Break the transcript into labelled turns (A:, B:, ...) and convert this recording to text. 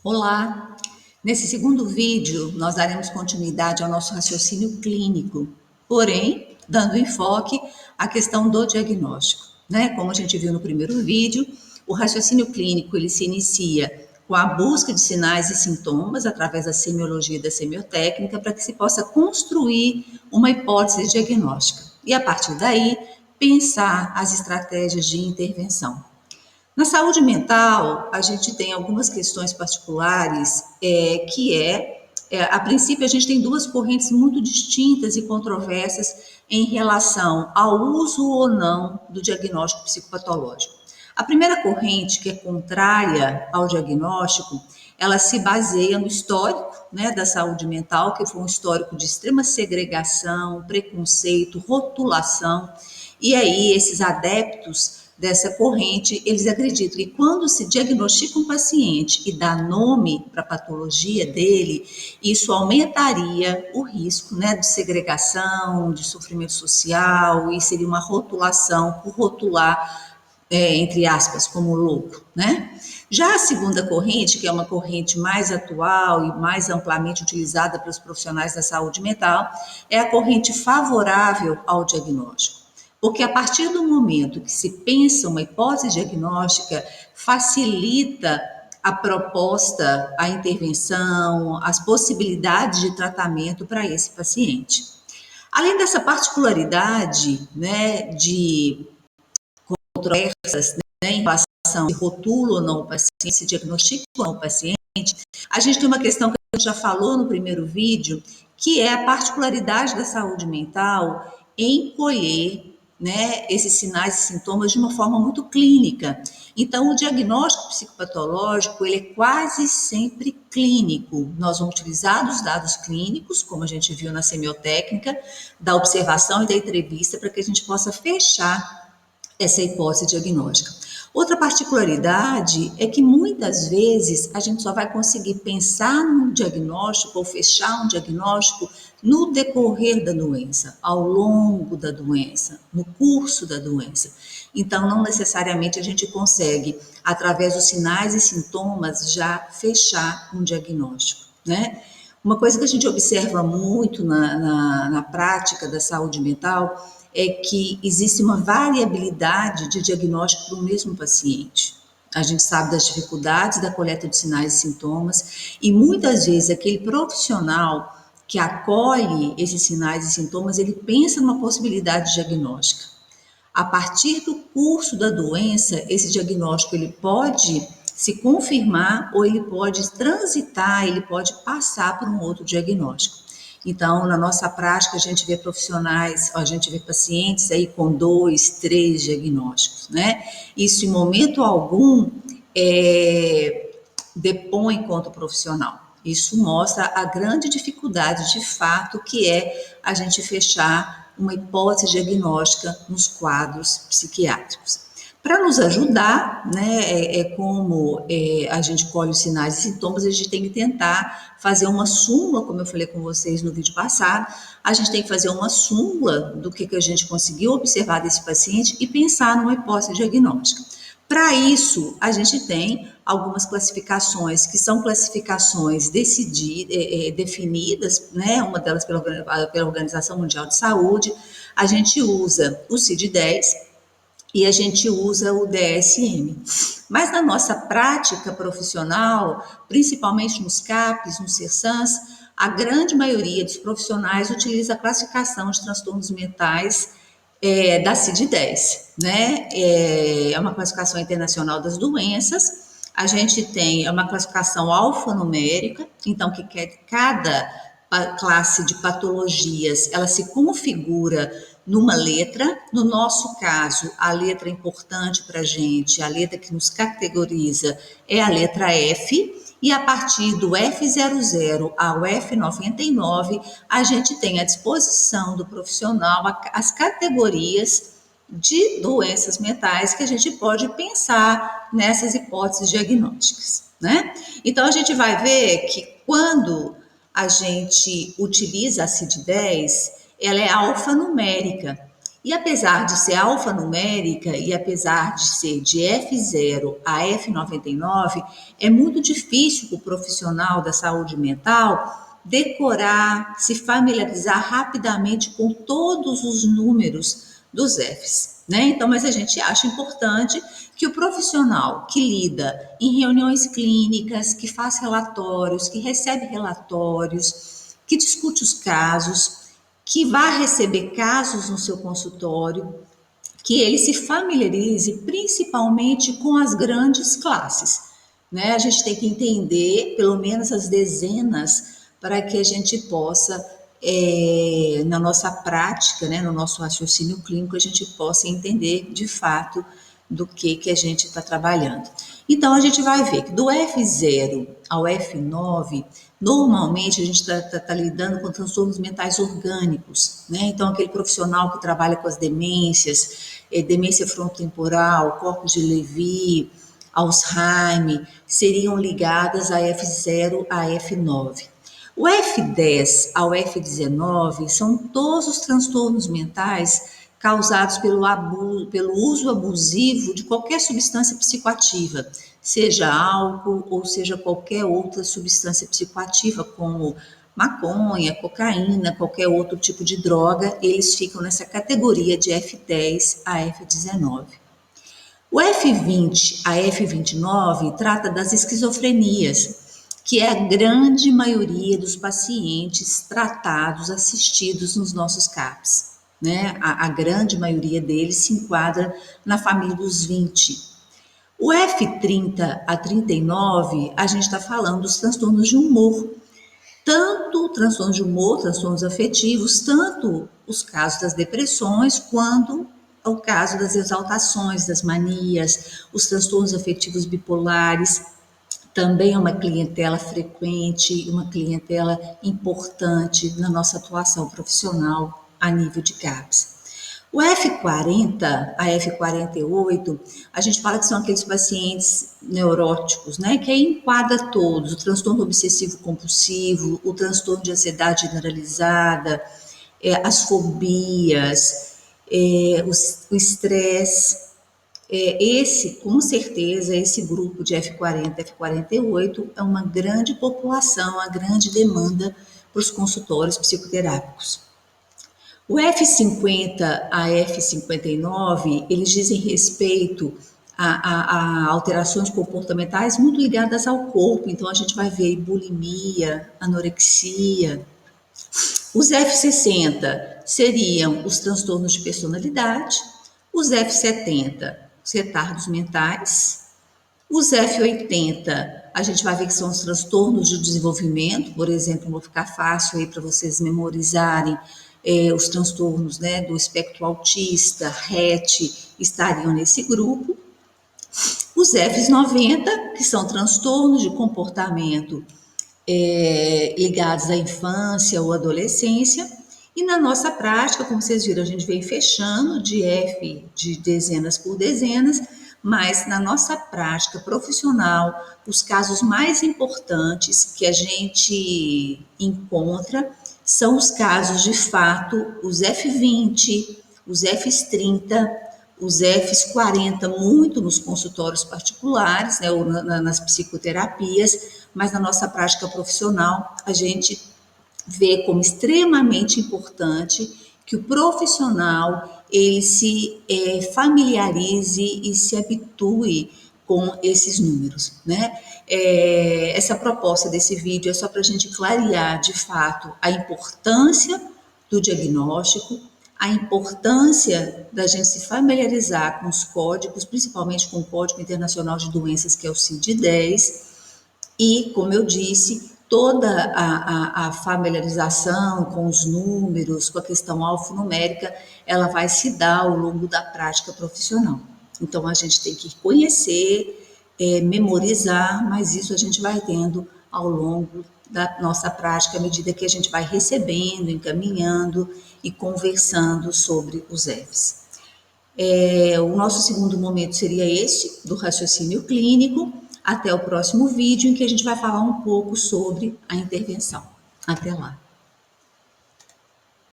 A: Olá! Nesse segundo vídeo, nós daremos continuidade ao nosso raciocínio clínico, porém, dando enfoque à questão do diagnóstico, né? Como a gente viu no primeiro vídeo, o raciocínio clínico ele se inicia com a busca de sinais e sintomas através da semiologia e da semiotécnica para que se possa construir uma hipótese diagnóstica e, a partir daí, pensar as estratégias de intervenção. Na saúde mental, a gente tem algumas questões particulares a princípio, a gente tem duas correntes muito distintas e controversas em relação ao uso ou não do diagnóstico psicopatológico. A primeira corrente, que é contrária ao diagnóstico, ela se baseia no histórico, né, da saúde mental, que foi um histórico de extrema segregação, preconceito, rotulação, e aí esses adeptos dessa corrente, eles acreditam que quando se diagnostica um paciente e dá nome para a patologia dele, isso aumentaria o risco, né, de segregação, de sofrimento social, e seria uma rotulação por rotular, entre aspas, como louco, né? Já a segunda corrente, que é uma corrente mais atual e mais amplamente utilizada pelos profissionais da saúde mental, é a corrente favorável ao diagnóstico. Porque a partir do momento que se pensa uma hipótese diagnóstica, facilita a proposta, a intervenção, as possibilidades de tratamento para esse paciente. Além dessa particularidade, né, de controversas, né, em relação se rotula ou não o paciente, se diagnostica ou não o paciente, a gente tem uma questão que a gente já falou no primeiro vídeo, que é a particularidade da saúde mental em colher, né, esses sinais e sintomas de uma forma muito clínica. Então, o diagnóstico psicopatológico, ele é quase sempre clínico. Nós vamos utilizar os dados clínicos, como a gente viu na semiotécnica, da observação e da entrevista, para que a gente possa fechar essa hipótese diagnóstica. Outra particularidade é que muitas vezes a gente só vai conseguir pensar num diagnóstico ou fechar um diagnóstico no decorrer da doença, ao longo da doença, no curso da doença. Então, não necessariamente a gente consegue, através dos sinais e sintomas, já fechar um diagnóstico, né? Uma coisa que a gente observa muito na prática da saúde mental é que existe uma variabilidade de diagnóstico para o mesmo paciente. A gente sabe das dificuldades da coleta de sinais e sintomas e muitas vezes aquele profissional que acolhe esses sinais e sintomas, ele pensa numa possibilidade diagnóstica. A partir do curso da doença, esse diagnóstico ele pode se confirmar ou ele pode transitar, ele pode passar por um outro diagnóstico. Então, na nossa prática, a gente vê profissionais, a gente vê pacientes aí com 2, 3 diagnósticos, né? Isso, em momento algum, depõe contra o profissional. Isso mostra a grande dificuldade, de fato, que é a gente fechar uma hipótese diagnóstica nos quadros psiquiátricos. Para nos ajudar, né, como a gente colhe os sinais e sintomas, a gente tem que tentar fazer uma súmula, como eu falei com vocês no vídeo passado, a gente tem que fazer uma súmula do que a gente conseguiu observar desse paciente e pensar numa hipótese diagnóstica. Para isso, a gente tem algumas classificações, que são classificações definidas, né, uma delas pela Organização Mundial de Saúde, a gente usa o CID-10, e a gente usa o DSM. Mas na nossa prática profissional, principalmente nos CAPs, nos CERSANs, a grande maioria dos profissionais utiliza a classificação de transtornos mentais da CID-10, né? É uma classificação internacional das doenças. A gente tem uma classificação alfanumérica, então que cada classe de patologias, ela se configura numa letra. No nosso caso, a letra importante para a gente, a letra que nos categoriza é a letra F, e a partir do F00 ao F99, a gente tem à disposição do profissional as categorias de doenças mentais que a gente pode pensar nessas hipóteses diagnósticas, né? Então, a gente vai ver que quando a gente utiliza a CID-10, ela é alfanumérica. E apesar de ser alfanumérica e apesar de ser de F0 a F99, é muito difícil para o profissional da saúde mental decorar, se familiarizar rapidamente com todos os números dos Fs, né? Então, mas a gente acha importante que o profissional que lida em reuniões clínicas, que faz relatórios, que recebe relatórios, que discute os casos, que vai receber casos no seu consultório, que ele se familiarize principalmente com as grandes classes, né? A gente tem que entender pelo menos as dezenas para que a gente possa, na nossa prática, né, no nosso raciocínio clínico, a gente possa entender de fato do que a gente está trabalhando. Então, a gente vai ver que do F0 ao F9, normalmente a gente está lidando com transtornos mentais orgânicos, né? Então, aquele profissional que trabalha com as demências, demência frontotemporal, corpos de Levy, Alzheimer, seriam ligadas a F0 a F9. O F10 ao F19 são todos os transtornos mentais causados pelo uso abusivo de qualquer substância psicoativa, seja álcool ou seja qualquer outra substância psicoativa, como maconha, cocaína, qualquer outro tipo de droga, eles ficam nessa categoria de F10 a F19. O F20 a F29 trata das esquizofrenias, que é a grande maioria dos pacientes tratados, assistidos nos nossos CAPs, né? A grande maioria deles se enquadra na família dos 20. O F30 a 39, a gente está falando dos transtornos de humor, tanto transtornos de humor, transtornos afetivos, tanto os casos das depressões, quanto o caso das exaltações, das manias, os transtornos afetivos bipolares, também é uma clientela frequente, uma clientela importante na nossa atuação profissional a nível de CAPS. O F40 a F48, a gente fala que são aqueles pacientes neuróticos, né, que aí enquadra todos, o transtorno obsessivo compulsivo, o transtorno de ansiedade generalizada, as fobias, o estresse. Com certeza, esse grupo de F40 F48 é uma grande população, uma grande demanda para os consultórios psicoterápicos. O F50 a F59, eles dizem respeito a alterações comportamentais muito ligadas ao corpo, então a gente vai ver bulimia, anorexia. Os F60 seriam os transtornos de personalidade, os F70, os retardos mentais, os F80, a gente vai ver que são os transtornos de desenvolvimento, por exemplo, vou ficar fácil aí para vocês memorizarem, os transtornos, né, do espectro autista, RET, estariam nesse grupo. Os F90, que são transtornos de comportamento ligados à infância ou adolescência, e na nossa prática, como vocês viram, a gente vem fechando de F de dezenas por dezenas, mas na nossa prática profissional, os casos mais importantes que a gente encontra são os casos de fato, os F20, os F30, os F40, muito nos consultórios particulares, né, ou nas psicoterapias, mas na nossa prática profissional, a gente vê como extremamente importante que o profissional ele se familiarize e se habitue com esses números, né? Essa proposta desse vídeo é só para a gente clarear de fato a importância do diagnóstico, a importância da gente se familiarizar com os códigos, principalmente com o Código Internacional de Doenças, que é o CID-10, e, como eu disse, toda a familiarização com os números, com a questão alfanumérica, ela vai se dar ao longo da prática profissional. Então, a gente tem que conhecer, memorizar, mas isso a gente vai tendo ao longo da nossa prática, à medida que a gente vai recebendo, encaminhando e conversando sobre os Fs. O nosso segundo momento seria este, do raciocínio clínico. Até o próximo vídeo, em que a gente vai falar um pouco sobre a intervenção. Até lá!